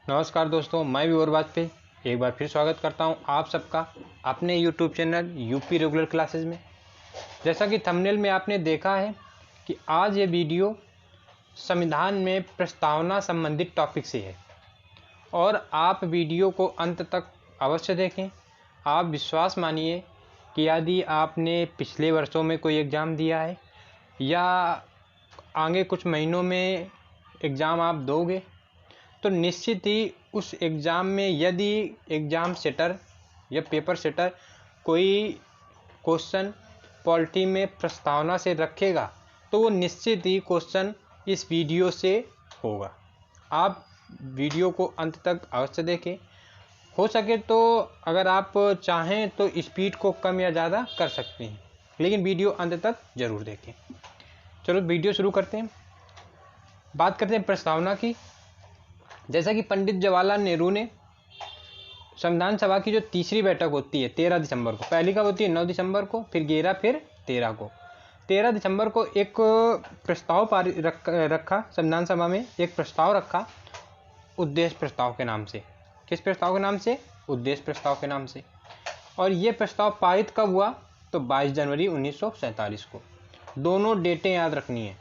नमस्कार दोस्तों, मैं विवर वाजपेयी एक बार फिर स्वागत करता हूं आप सबका अपने YouTube channel UP regular classes में। जैसा कि थंबनेल में आपने देखा है कि आज ये वीडियो संविधान में प्रस्तावना संबंधित टॉपिक से है और आप वीडियो को अंत तक अवश्य देखें। आप विश्वास मानिए कि यदि आपने पिछले वर्षों में कोई एग्ज़ाम दिया है या आगे कुछ महीनों में एग्ज़ाम आप दोगे तो निश्चित ही उस एग्ज़ाम में यदि एग्ज़ाम सेटर या पेपर सेटर कोई क्वेश्चन पॉलिटी में प्रस्तावना से रखेगा तो वो निश्चित ही क्वेश्चन इस वीडियो से होगा। आप वीडियो को अंत तक अवश्य देखें। हो सके तो अगर आप चाहें तो स्पीड को कम या ज़्यादा कर सकते हैं, लेकिन वीडियो अंत तक ज़रूर देखें। चलो वीडियो शुरू करते हैं। बात करते हैं प्रस्तावना की। जैसा कि पंडित जवाहरलाल नेहरू ने संविधान सभा की जो तीसरी बैठक होती है 13 दिसंबर को, पहली कब होती है 9 दिसंबर को, फिर 11, फिर 13 को। 13 दिसंबर को एक प्रस्ताव रखा संविधान सभा में, एक प्रस्ताव रखा उद्देश्य प्रस्ताव के नाम से। किस प्रस्ताव के नाम से? उद्देश्य प्रस्ताव के नाम से। और ये प्रस्ताव पारित कब हुआ? तो 22 जनवरी 1947 को। दोनों डेटें याद रखनी है।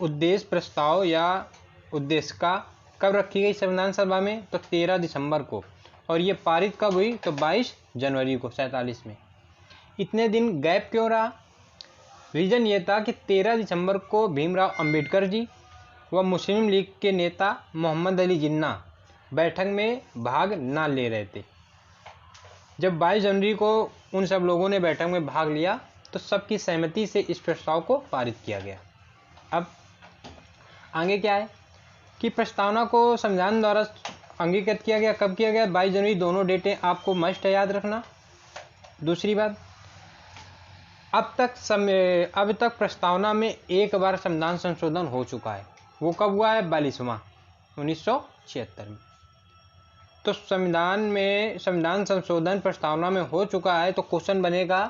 उद्देश्य प्रस्ताव या उद्देश्य का कब रखी गई संविधान सभा में? तो 13 दिसंबर को। और ये पारित कब हुई? तो 22 जनवरी को 47 में। इतने दिन गैप क्यों रहा? रीज़न ये था कि 13 दिसंबर को भीमराव अंबेडकर जी व मुस्लिम लीग के नेता मोहम्मद अली जिन्ना बैठक में भाग ना ले रहे थे। जब 22 जनवरी को उन सब लोगों ने बैठक में भाग लिया तो सबकी सहमति से इस प्रस्ताव को पारित किया गया। अब आगे क्या है कि प्रस्तावना को संविधान द्वारा अंगीकृत किया गया। कब किया गया? 22 जनवरी। दोनों डेटें आपको मस्ट है याद रखना। दूसरी बात, अब तक प्रस्तावना में एक बार संविधान संशोधन हो चुका है। वो कब हुआ है? 42वां 1976 में। तो संविधान संशोधन प्रस्तावना में हो चुका है तो क्वेश्चन बनेगा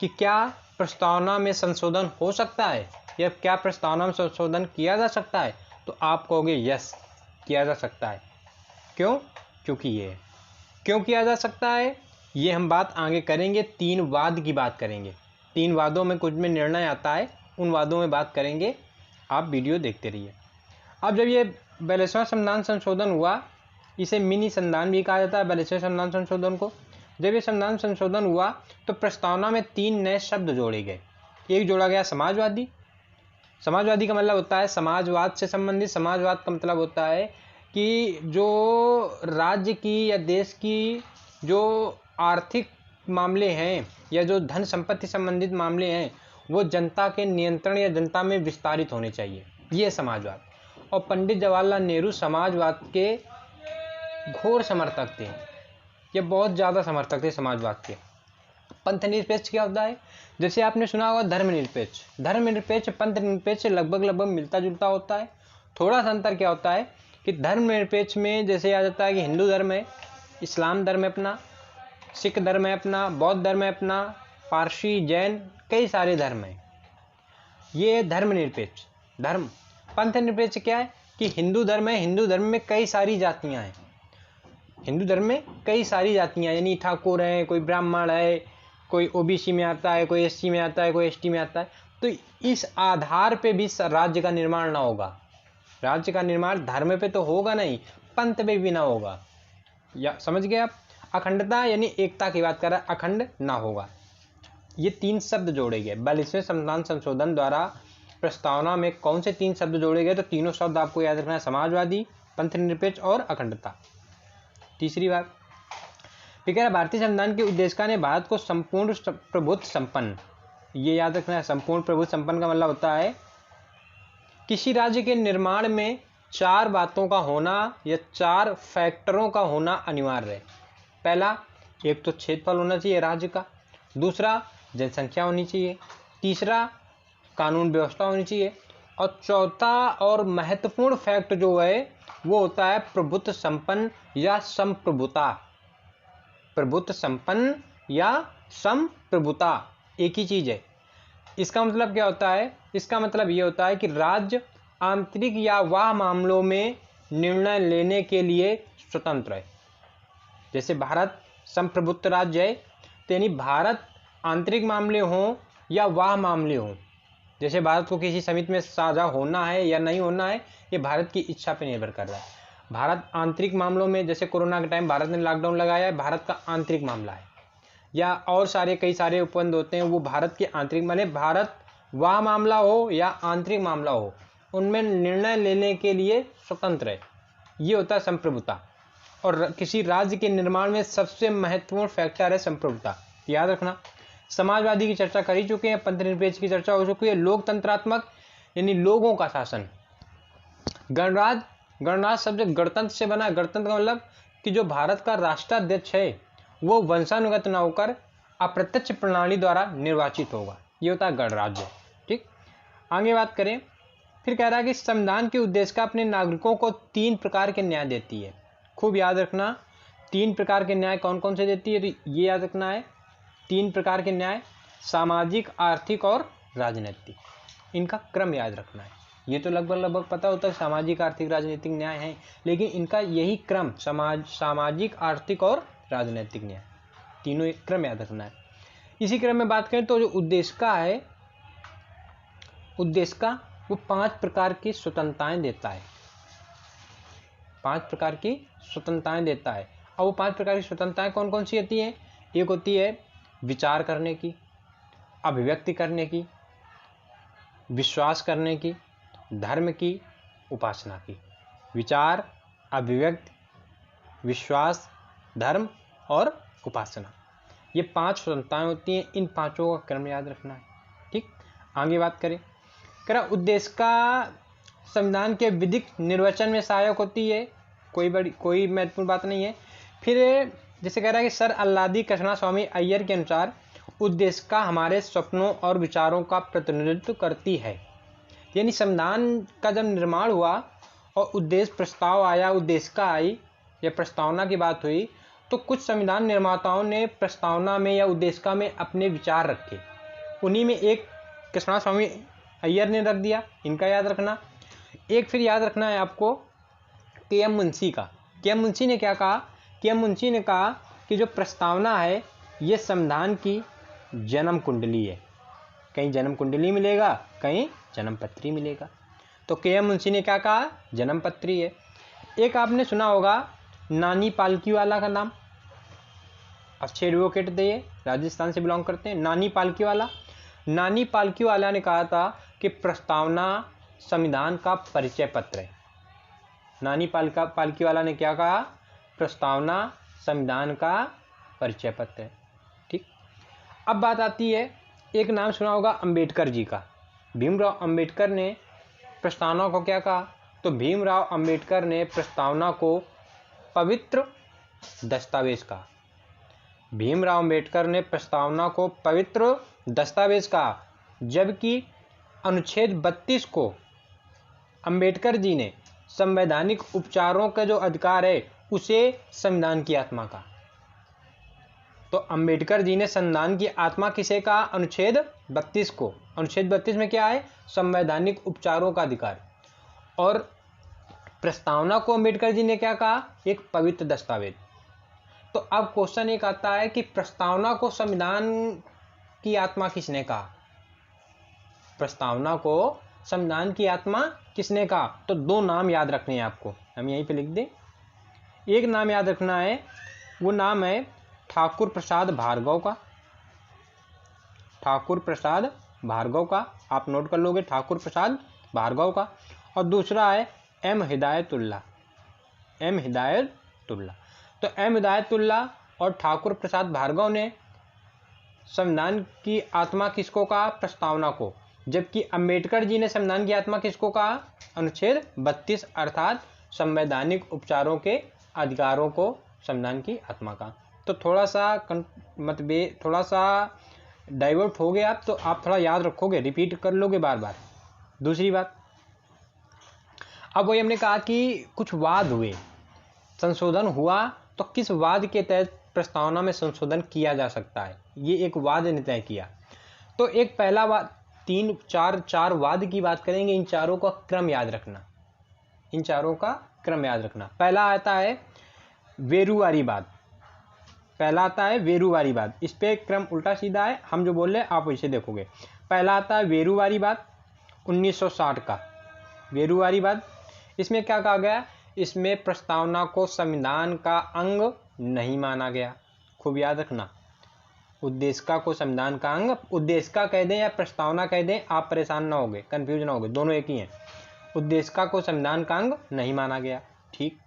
कि क्या प्रस्तावना में संशोधन हो सकता है या क्या प्रस्तावना में संशोधन किया जा सकता है? तो आप कहोगे यस, किया जा सकता है। क्यों? क्योंकि ये क्यों किया जा सकता है ये हम बात आगे करेंगे। 3 वाद की बात करेंगे। 3 वादों में कुछ में निर्णय आता है, उन वादों में बात करेंगे। आप वीडियो देखते रहिए। अब जब ये 42वां संविधान संशोधन हुआ, इसे मिनी संविधान भी कहा जाता है 42वें संविधान संशोधन को। जब ये संविधान संशोधन हुआ तो प्रस्तावना में 3 नए शब्द जोड़े गए। एक जोड़ा गया समाजवादी। समाजवादी का मतलब होता है समाजवाद से संबंधित। समाजवाद का मतलब होता है कि जो राज्य की या देश की जो आर्थिक मामले हैं या जो धन संपत्ति संबंधित मामले हैं वो जनता के नियंत्रण या जनता में विस्तारित होने चाहिए, ये समाजवाद। और पंडित जवाहरलाल नेहरू समाजवाद के घोर समर्थक थे। ये बहुत ज़्यादा समर्थक थे समाजवाद के। पंथनिरपेक्ष क्या होता है? जैसे आपने सुना होगा धर्मनिरपेक्ष। धर्मनिरपेक्ष पंथनिरपेक्ष लगभग मिलता जुलता होता है। थोड़ा सा अंतर क्या होता है कि धर्मनिरपेक्ष में जैसे आ जाता है कि हिंदू धर्म है, इस्लाम धर्म है अपना, सिख धर्म है अपना, बौद्ध धर्म है अपना, पारसी, जैन, कई सारे धर्म हैं। ये धर्मनिरपेक्ष। धर्म पंथनिरपेक्ष क्या है कि हिंदू धर्म है, हिंदू धर्म में कई सारी जातियाँ हैं। हिंदू धर्म में कई सारी जातियाँ, यानी ठाकुर हैं, कोई ब्राह्मण है, कोई ओबीसी में आता है, कोई एससी में आता है, कोई एसटी में आता है। तो इस आधार पे भी राज्य का निर्माण ना होगा। राज्य का निर्माण धर्म पे तो होगा नहीं, पंथ पे भी ना होगा। या समझ गए आप? अखंडता यानी एकता की बात कर रहा है, अखंड ना होगा। ये 3 शब्द जोड़े गए 42वें संविधान संशोधन द्वारा। प्रस्तावना में कौन से 3 शब्द जोड़े गए? तो तीनों शब्द आपको याद रखना है, समाजवादी, पंथनिरपेक्ष और अखंडता। तीसरी बात फिर कह रहा भारतीय संविधान के उद्देशिका ने भारत को संपूर्ण प्रभुत्व संपन्न, ये याद रखना है। संपूर्ण प्रभुत्व संपन्न का मतलब होता है किसी राज्य के निर्माण में 4 बातों का होना या 4 फैक्टरों का होना अनिवार्य है। पहला, एक तो क्षेत्रफल होना चाहिए राज्य का। दूसरा, जनसंख्या होनी चाहिए। तीसरा, कानून व्यवस्था होनी चाहिए। और चौथा और महत्वपूर्ण फैक्ट जो है वो होता है प्रभुत्व संपन्न या संप्रभुता। प्रभुत्व संपन्न या संप्रभुता एक ही चीज है। इसका मतलब क्या होता है? इसका मतलब ये होता है कि राज्य आंतरिक या बाह्य मामलों में निर्णय लेने के लिए स्वतंत्र है। जैसे भारत संप्रभुत्व राज्य है, तो यानी भारत आंतरिक मामले हों या बाह्य मामले हों, जैसे भारत को किसी समिति में साझा होना है या नहीं होना है, ये भारत की इच्छा पर निर्भर कर रहा है। भारत आंतरिक मामलों में, जैसे कोरोना के टाइम भारत ने लॉकडाउन लगाया है, भारत का आंतरिक मामला है, या और कई सारे उपबंध होते हैं, वो भारत के आंतरिक, माने भारत वह मामला हो या आंतरिक मामला हो, उनमें निर्णय लेने के लिए स्वतंत्र है। ये होता है संप्रभुता। और किसी राज्य के निर्माण में सबसे महत्वपूर्ण फैक्टर है संप्रभुता, याद रखना। समाजवादी की चर्चा कर ही चुके हैं, पंथनिरपेक्ष की चर्चा हो चुकी है, लोकतंत्रात्मक यानी लोगों का शासन। गणराज्य शब्द गणतंत्र से बना। गणतंत्र का मतलब कि जो भारत का राष्ट्राध्यक्ष है वो वंशानुगत न होकर अप्रत्यक्ष प्रणाली द्वारा निर्वाचित होगा, ये होता है गणराज्य। ठीक, आगे बात करें, फिर कह रहा है कि संविधान के उद्देश्य का अपने नागरिकों को 3 प्रकार के न्याय देती है। खूब याद रखना, 3 प्रकार के न्याय कौन कौन से देती है, तो ये याद रखना है 3 प्रकार के न्याय, सामाजिक, आर्थिक और राजनीतिक। इनका क्रम याद रखना है। ये तो लगभग पता होता है सामाजिक, आर्थिक, राजनीतिक न्याय है, लेकिन इनका यही क्रम सामाजिक, आर्थिक और राजनीतिक न्याय, तीनों एक क्रम याद रखना है। इसी क्रम में बात करें तो जो उद्देश्य का है, उद्देश्य का वो 5 प्रकार की स्वतंत्रताएं देता है, 5 प्रकार की स्वतंत्रताएं देता है। और वो 5 प्रकार की स्वतंत्रताएं कौन कौन सी होती हैं? एक होती है विचार करने की, अभिव्यक्ति करने की, विश्वास करने की, धर्म की, उपासना की। विचार, अभिव्यक्ति, विश्वास, धर्म और उपासना, ये 5 स्वतंत्रताएं होती हैं। इन पांचों का क्रम याद रखना है। ठीक, आगे बात करें, उद्देश्य का संविधान के विधिक निर्वचन में सहायक होती है, कोई महत्वपूर्ण बात नहीं है। फिर जैसे कह रहा है कि सर अल्लादी कृष्णा स्वामी अय्यर के अनुसार उद्देश्य का हमारे सपनों और विचारों का प्रतिनिधित्व करती है। यानी संविधान का जब निर्माण हुआ और उद्देश्य प्रस्ताव आया, उद्देश्य का आई या प्रस्तावना की बात हुई, तो कुछ संविधान निर्माताओं ने प्रस्तावना में या उद्देशिका में अपने विचार रखे, उन्हीं में एक कृष्णा स्वामी अय्यर ने रख दिया, इनका याद रखना। एक फिर याद रखना है आपको के.एम. मुंशी का। के.एम. मुंशी ने क्या कहा? के.एम. मुंशी ने कहा कि जो प्रस्तावना है ये संविधान की जन्म कुंडली है, कहीं जन्म कुंडली मिलेगा, कहीं जन्म पत्री मिलेगा। तो के.एम. मुंशी ने क्या कहा? जन्म पत्री है। एक आपने सुना होगा नानी पालकीवाला का नाम, अच्छे एडवोकेट थे, राजस्थान से बिलोंग करते हैं। नानी पालकीवाला ने कहा था कि प्रस्तावना संविधान का परिचय पत्र है। नानी पालकीवाला ने क्या कहा? प्रस्तावना संविधान का परिचय पत्र है। ठीक, अब बात आती है, एक नाम सुना होगा अंबेडकर जी का। भीमराव अंबेडकर ने प्रस्तावना को क्या कहा? तो भीमराव अंबेडकर ने प्रस्तावना को पवित्र दस्तावेज कहा। भीमराव अंबेडकर ने प्रस्तावना को पवित्र दस्तावेज कहा, जबकि अनुच्छेद 32 को अंबेडकर जी ने संवैधानिक उपचारों का जो अधिकार है उसे संविधान की आत्मा कहा। तो अंबेडकर जी ने संविधान की आत्मा किसे कहा? अनुच्छेद 32 को। अनुच्छेद 32 में क्या है? संवैधानिक उपचारों का अधिकार। और प्रस्तावना को अंबेडकर जी ने क्या कहा? एक पवित्र दस्तावेज। तो अब क्वेश्चन एक आता है कि प्रस्तावना को संविधान की आत्मा किसने कहा? प्रस्तावना को संविधान की आत्मा किसने कहा? तो 2 नाम याद रखने हैं आपको, हम यहीं पे लिख दें। एक नाम याद रखना है, वो नाम है ठाकुर प्रसाद भार्गव का। ठाकुर प्रसाद भार्गव का आप नोट कर लोगे, ठाकुर प्रसाद भार्गव का। और दूसरा है एम हिदायतुल्लाह। तो एम हिदायतुल्लाह और ठाकुर प्रसाद भार्गव ने संविधान की आत्मा किसको कहा? प्रस्तावना को। जबकि अंबेडकर जी ने संविधान की आत्मा किसको कहा? अनुच्छेद 32 अर्थात संवैधानिक उपचारों के अधिकारों को संविधान की आत्मा का। तो थोड़ा सा डाइवर्ट हो गया आप, तो आप थोड़ा याद रखोगे, रिपीट कर लोगे बार बार। दूसरी बात, अब वही हमने कहा कि कुछ वाद हुए, संशोधन हुआ, तो किस वाद के तहत प्रस्तावना में संशोधन किया जा सकता है, ये एक वाद ने तय किया। तो एक पहला वाद, 3-4 वाद की बात करेंगे। इन चारों का क्रम याद रखना। पहला आता है वेरूवारीवाद। पहला आता है वेरूवारीवाद, इस पे क्रम उल्टा सीधा है, हम जो बोल रहे हैं आप वैसे देखोगे। पहला आता है वेरूवारीवाद 1960 का। वेरूवारीवाद, इसमें क्या कहा गया, इसमें प्रस्तावना को संविधान का अंग नहीं माना गया। खूब याद रखना, उद्देशिका को संविधान का अंग, उद्देशिका कह दें या प्रस्तावना कह दें, आप परेशान ना होगे, कंफ्यूज ना होगे, दोनों एक ही हैं। उद्देशिका को संविधान का अंग नहीं माना गया। ठीक।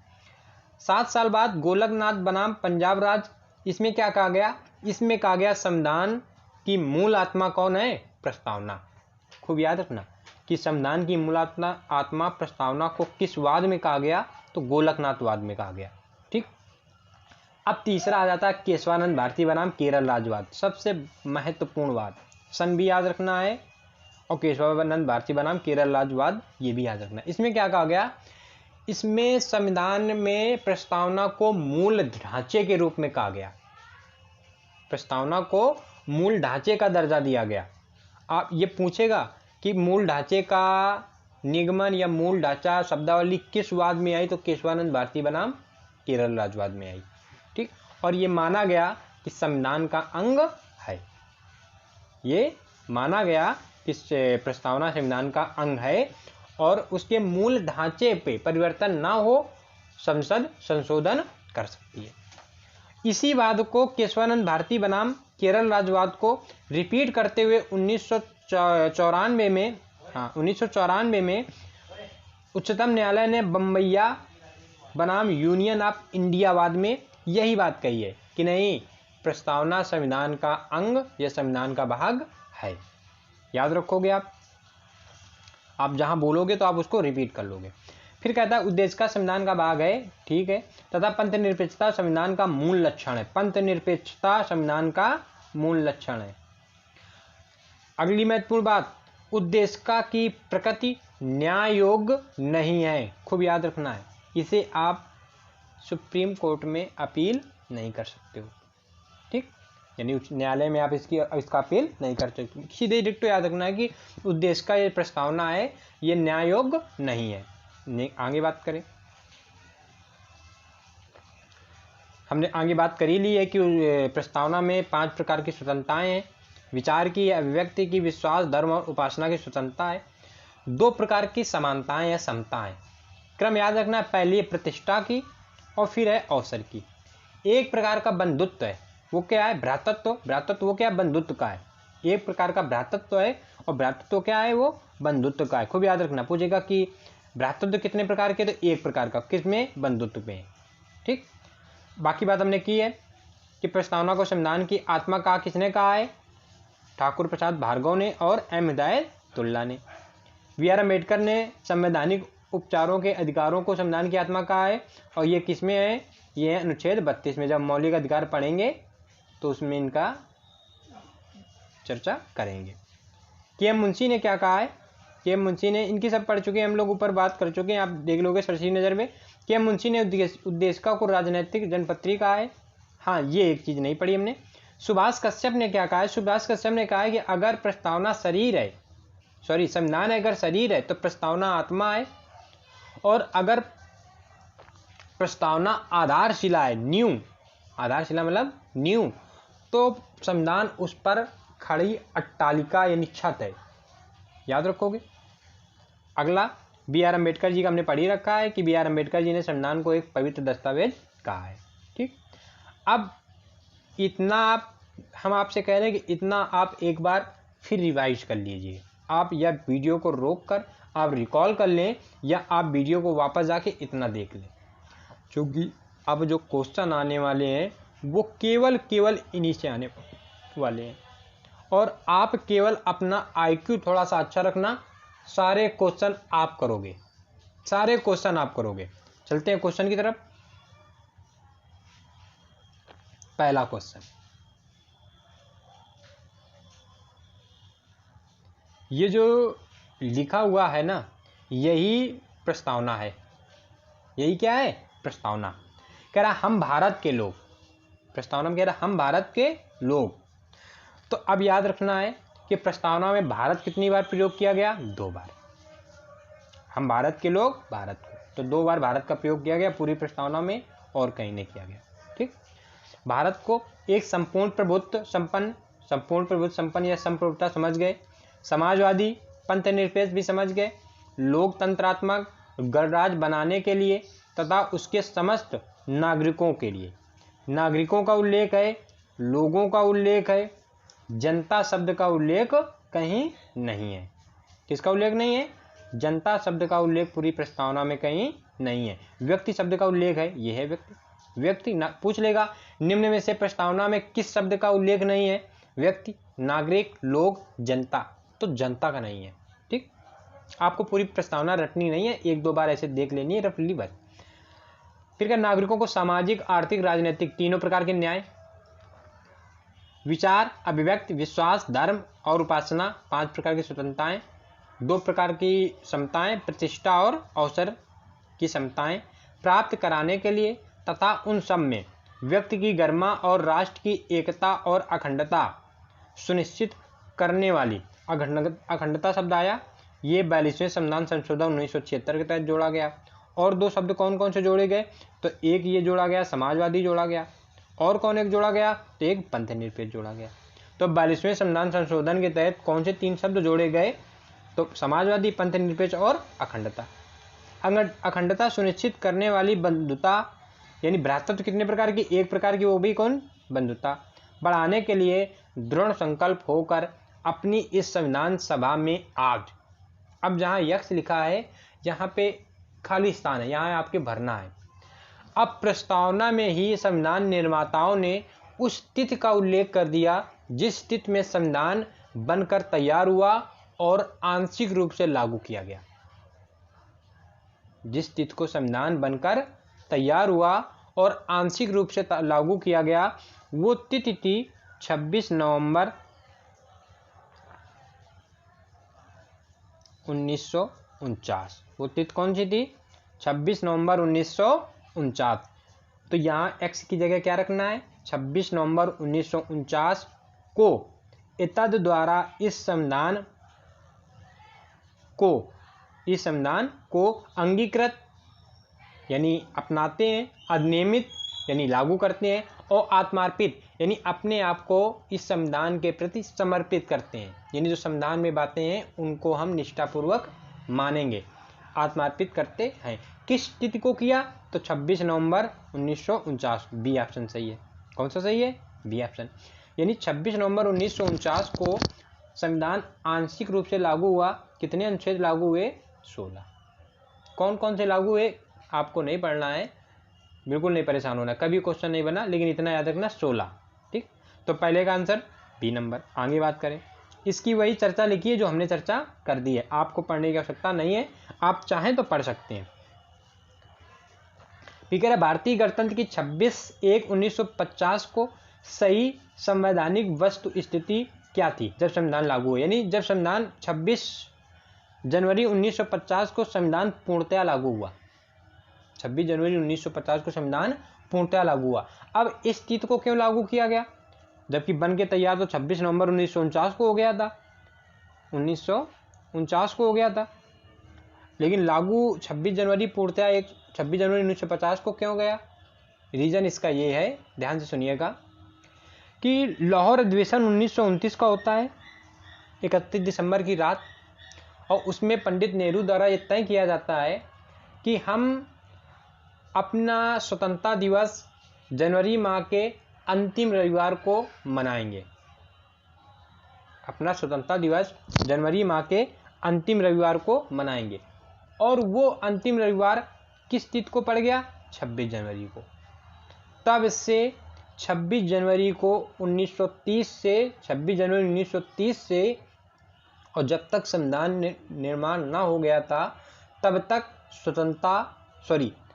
7 साल बाद गोलकनाथ बनाम पंजाब राज, इसमें क्या कहा गया, इसमें कहा गया संविधान की मूल आत्मा कौन है, प्रस्तावना। खूब याद रखना कि संविधान की मूल आत्मा प्रस्तावना को किस वाद में कहा गया, तो गोलकनाथवाद में कहा गया। ठीक। अब तीसरा आ जाता है केशवानंद भारती बनाम केरल राजवाद, सबसे महत्वपूर्ण वाद, सन भी याद रखना है, और केशवानंद भारती बनाम केरल राजवाद ये भी याद रखना है। इसमें क्या कहा गया, इसमें संविधान में प्रस्तावना को मूल ढांचे के रूप में कहा गया, प्रस्तावना को मूल ढांचे का दर्जा दिया गया। आप ये पूछेगा कि मूल ढांचे का निगमन या मूल ढांचा शब्दावली किस वाद में आई, तो केशवानंद भारती बनाम केरल राजवाद में आई। ठीक। और ये माना गया कि संविधान का अंग है, ये माना गया कि प्रस्तावना संविधान का अंग है और उसके मूल ढांचे पे परिवर्तन ना हो, संसद संशोधन कर सकती है। इसी वाद को केशवानंद भारती बनाम केरल राजवाद को रिपीट करते हुए 1994 में उच्चतम न्यायालय ने बम्बैया बनाम यूनियन ऑफ इंडिया वाद में यही बात कही है कि नहीं, प्रस्तावना संविधान का अंग या संविधान का भाग है। याद रखोगे आप जहां बोलोगे तो आप उसको रिपीट कर लोगे। फिर कहता है उद्देशिका संविधान का भाग है, ठीक है, तथा पंथ निरपेक्षता संविधान का मूल लक्षण है। पंथ निरपेक्षता संविधान का मूल लक्षण है। अगली महत्वपूर्ण बात, उद्देशिका की प्रकृति न्याय योग्य नहीं है। खूब याद रखना है, इसे आप सुप्रीम कोर्ट में अपील नहीं कर सकते हो। ठीक, यानी उच्च न्यायालय में आप इसका अपील नहीं कर सकते। सीधे डिरेक्ट याद रखना है कि उद्देशिका ये प्रस्तावना है, ये न्याय योग्य नहीं है। आगे बात करें, हमने आगे बात कर ही ली है कि प्रस्तावना में 5 प्रकार की स्वतंत्रताएं हैं। विचार की, अभिव्यक्ति की, विश्वास, धर्म और उपासना की स्वतंत्रता है। 2 प्रकार की समानताएं या समताएं। क्रम याद रखना है, पहली है प्रतिष्ठा की और फिर है अवसर की। एक प्रकार का बंधुत्व है, वो क्या है, भ्रातृत्व। भ्रातृत्व वो क्या है, बंधुत्व का है। एक प्रकार का भ्रातृत्व है और भ्रातृत्व क्या है, वो बंधुत्व का है। खूब याद रखना, पूछेगा कि भ्रातृत्व कितने प्रकार के, तो एक प्रकार का, किसमें, बंधुत्व में। ठीक, बाकी बात हमने की है कि प्रस्तावना को संविधान की आत्मा कहा किसने कहा है, ठाकुर प्रसाद भार्गव ने और एम हिदायतुल्लाह ने। बी.आर. अम्बेडकर ने संवैधानिक उपचारों के अधिकारों को संविधान की आत्मा कहा है, और ये किसमें है, ये है अनुच्छेद 32 में। जब मौलिक अधिकार पढ़ेंगे तो उसमें इनका चर्चा करेंगे। के.एम. मुंशी ने क्या कहा है, के.एम. मुंशी ने, इनकी सब पढ़ चुके हैं हम लोग, ऊपर बात कर चुके हैं, आप देख लोगे सरसी नज़र में। के.एम. मुंशी ने उद्देशिका को राजनैतिक जनपत्री कहा है। हाँ, ये एक चीज़ नहीं पढ़ी हमने। सुभाष कश्यप ने क्या कहा है, सुभाष कश्यप ने कहा है कि अगर प्रस्तावना शरीर है, सॉरी संविधान अगर शरीर है तो प्रस्तावना आत्मा है, और अगर प्रस्तावना आधारशिला है, नींव, आधारशिला मतलब नींव, तो संविधान उस पर खड़ी अट्टालिका यानी छत है। याद रखोगे। अगला, बी.आर. अम्बेडकर जी का हमने पढ़ ही रखा है कि बी.आर. अम्बेडकर जी ने संविधान को एक पवित्र दस्तावेज कहा है। ठीक, अब इतना हम आपसे कह रहे हैं कि इतना आप एक बार फिर रिवाइज कर लीजिए। आप या वीडियो को रोक कर आप रिकॉल कर लें, या आप वीडियो को वापस जाके इतना देख लें, क्योंकि अब जो क्वेश्चन आने वाले हैं वो केवल इन्हीं से आने वाले हैं। और आप केवल अपना IQ थोड़ा सा अच्छा रखना, सारे क्वेश्चन आप करोगे, सारे क्वेश्चन आप करोगे। चलते हैं क्वेश्चन की तरफ। पहला क्वेश्चन, ये जो लिखा हुआ है ना, यही प्रस्तावना है। यही क्या है, प्रस्तावना। कह रहा हम भारत के लोग, प्रस्तावना में कह रहा हम भारत के लोग। तो अब याद रखना है कि प्रस्तावना में भारत कितनी बार प्रयोग किया गया, 2 बार। हम भारत के लोग, भारत को। तो 2 बार भारत का प्रयोग किया गया पूरी प्रस्तावना में और कहीं नहीं किया गया। ठीक, भारत को एक संपूर्ण प्रभुत्व संपन्न या संप्रभुता समझ गए, समाजवादी पंथ निरपेक्ष भी समझ गए, लोकतंत्रात्मक गणराज्य बनाने के लिए तथा उसके समस्त नागरिकों के लिए, नागरिकों का उल्लेख है, लोगों का उल्लेख है, जनता शब्द का उल्लेख कहीं नहीं है। किसका उल्लेख नहीं है? जनता शब्द का उल्लेख पूरी प्रस्तावना में कहीं नहीं है। व्यक्ति शब्द का उल्लेख है, यह है व्यक्ति पूछ लेगा निम्न में से प्रस्तावना में किस शब्द का उल्लेख नहीं है? व्यक्ति, नागरिक, लोग, जनता, तो जनता का नहीं है। ठीक, आपको पूरी प्रस्तावना रटनी नहीं है, 1-2 बार ऐसे देख लेनी है रफली बस। फिर क्या, नागरिकों को सामाजिक, आर्थिक, राजनीतिक तीनों प्रकार के न्याय, विचार, अभिव्यक्ति, विश्वास, धर्म और उपासना 5 प्रकार की स्वतंत्रताएं, 2 प्रकार की समताएं, प्रतिष्ठा और अवसर की समताएं प्राप्त कराने के लिए तथा उन सब में व्यक्ति की गरिमा और राष्ट्र की एकता और अखंडता सुनिश्चित करने वाली, अखंडता शब्द आया, ये 42वें संविधान संशोधन 1976 के तहत जोड़ा गया। और 2 शब्द कौन कौन से जोड़े गए? तो एक ये जोड़ा गया, समाजवादी जोड़ा गया, और कौन एक जोड़ा गया? तो एक पंथ निरपेक्ष जोड़ा गया। तो 42वें संविधान संशोधन के तहत कौन से 3 शब्द जोड़े गए? तो समाजवादी, पंथ निरपेक्ष और अखंडता। अखंडता सुनिश्चित करने वाली बंधुता, यानी भ्रातृत्व कितने प्रकार की? 1 प्रकार की, वो भी कौन? बंधुता बढ़ाने के लिए दृढ़ संकल्प होकर अपनी इस संविधान सभा में आज, अब जहाँ यक्ष लिखा है यहाँ पे खाली स्थान है, यहाँ आपके भरना है। अब प्रस्तावना में ही संविधान निर्माताओं ने उस तिथि का उल्लेख कर दिया जिस तिथि में संविधान बनकर तैयार हुआ और आंशिक रूप से लागू किया गया। जिस तिथि को संविधान बनकर तैयार हुआ और आंशिक रूप से लागू किया गया, वो तिथि थी 26 नवंबर 1949। वो तिथि कौन सी थी? 26 नवंबर 1949। तो यहाँ x की जगह क्या रखना है? 26 नवंबर 1949 को इत्यादि द्वारा इस संविधान को अंगीकृत यानी अपनाते हैं, अधिनियमित यानी लागू करते हैं, और आत्मार्पित यानी अपने आप को इस संविधान के प्रति समर्पित करते हैं। यानी जो संविधान में बातें हैं उनको हम निष्ठापूर्वक मानेंगे, आत्मार्पित करते हैं। किस तिथि को किया? तो 26 नवंबर 1949। बी ऑप्शन सही है। कौन सा सही है? B option. यानी 26 नवंबर 1949 को संविधान आंशिक रूप से लागू हुआ। कितने अनुच्छेद लागू हुए? 16। कौन कौन से लागू हुए आपको नहीं पढ़ना है, बिल्कुल नहीं परेशान होना, कभी क्वेश्चन नहीं बना, लेकिन इतना याद रखना 16। ठीक, तो पहले का आंसर बी नंबर। आगे बात करें, इसकी वही चर्चा लिखी है जो हमने चर्चा कर दी है, आपको पढ़ने की आवश्यकता नहीं है, आप चाहें तो पढ़ सकते हैं। फिर कह रहा भारतीय गणतंत्र की 26/1/1950 को सही संवैधानिक वस्तु स्थिति क्या थी जब संविधान लागू हुआ? यानी जब संविधान 26 जनवरी 1950 को संविधान पूर्णतया लागू हुआ। 26 जनवरी 1950 को संविधान पूर्णतया लागू हुआ। अब इस तिथि को क्यों लागू किया गया? जबकि बन के तैयार तो 26 नवंबर 1949 को हो गया था, 1949 को हो गया था, लेकिन लागू 26 जनवरी पूर्णतया 26 जनवरी 1950 को क्यों गया? रीजन इसका ये है, ध्यान से सुनिएगा, कि लाहौर अधिवेशन 1929 का होता है 31 दिसंबर की रात, और उसमें पंडित नेहरू द्वारा ये तय किया जाता है कि हम अपना स्वतंत्रता दिवस जनवरी माह के अंतिम रविवार को मनाएंगे। अपना स्वतंत्रता दिवस जनवरी माह के अंतिम रविवार को मनाएंगे, और वो अंतिम रविवार किस तिथि को पड़ गया? 26 जनवरी को। तब से 26 जनवरी को 1930 से 26 जनवरी 1930 से और जब तक संविधान निर्माण ना हो गया था तब तक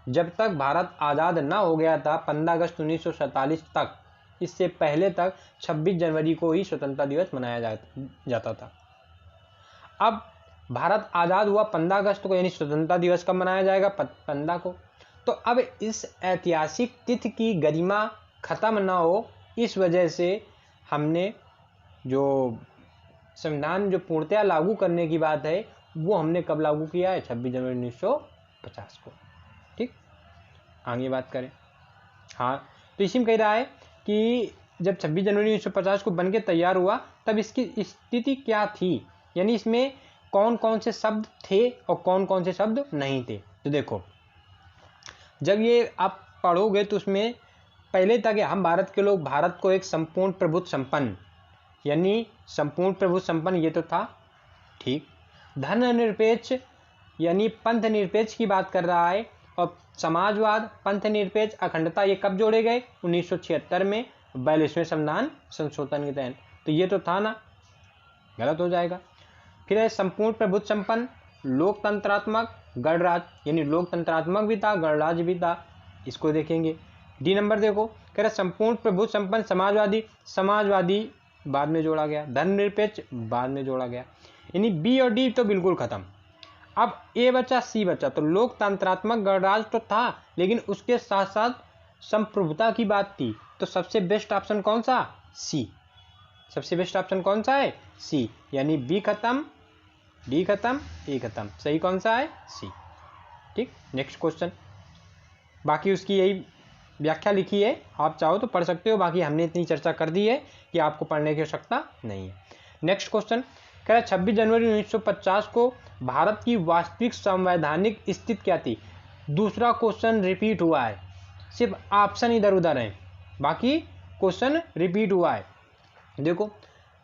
जब तक भारत आज़ाद ना हो गया था 15 अगस्त 1947 तक, इससे पहले तक 26 जनवरी को ही स्वतंत्रता दिवस मनाया जाता था। अब भारत आज़ाद हुआ 15 अगस्त को, यानी स्वतंत्रता दिवस कब मनाया जाएगा? 15 को। तो अब इस ऐतिहासिक तिथि की गरिमा खत्म ना हो, इस वजह से हमने जो संविधान जो पूर्णतया लागू करने की बात है वो हमने कब लागू किया है? 26 जनवरी 1950 को। आगे बात करें, हाँ तो इसी में कह रहा है कि जब 26 जनवरी 1950 को बन के तैयार हुआ तब इसकी स्थिति क्या थी, यानी इसमें कौन कौन से शब्द थे और कौन कौन से शब्द नहीं थे। तो देखो जब ये आप पढ़ोगे तो उसमें पहले था कि हम भारत के लोग भारत को एक संपूर्ण प्रभुत्व संपन्न, यानी संपूर्ण प्रभुत्व संपन्न ये तो था ठीक। धर्मनिरपेक्ष यानी पंथ निरपेक्ष की बात कर रहा है, और समाजवाद पंथ निरपेक्ष अखंडता ये कब जोड़े गए 1976 में 42वें संविधान संशोधन के तहत। तो ये तो था ना, गलत हो जाएगा। फिर है संपूर्ण प्रभुत्व संपन्न लोकतंत्रात्मक गणराज, यानी लोकतंत्रात्मक भी था गणराज भी था, इसको देखेंगे। डी नंबर देखो कह रहा संपूर्ण प्रभुत्व संपन्न समाजवादी, समाजवादी बाद में जोड़ा गया, धर्मनिरपेक्ष बाद में जोड़ा गया, यानी बी और डी तो बिल्कुल खत्म। अब ए बचा सी बचा, तो लोकतंत्रात्मक गणराज तो था लेकिन उसके साथ साथ संप्रभुता की बात थी, तो सबसे बेस्ट ऑप्शन कौन सा, सी। सबसे बेस्ट ऑप्शन कौन सा है, सी, यानी बी खत्म, डी खत्म, ए खत्म, सही कौन सा है, सी। ठीक, नेक्स्ट क्वेश्चन। बाकी उसकी यही व्याख्या लिखी है, आप चाहो तो पढ़ सकते हो, बाकी हमने इतनी चर्चा कर दी है कि आपको पढ़ने की आवश्यकता नहीं है। नेक्स्ट क्वेश्चन कह रहा है 26 जनवरी 1950 को भारत की वास्तविक संवैधानिक स्थिति क्या थी। दूसरा क्वेश्चन रिपीट हुआ है, सिर्फ ऑप्शन इधर उधर हैं, बाकी क्वेश्चन रिपीट हुआ है। देखो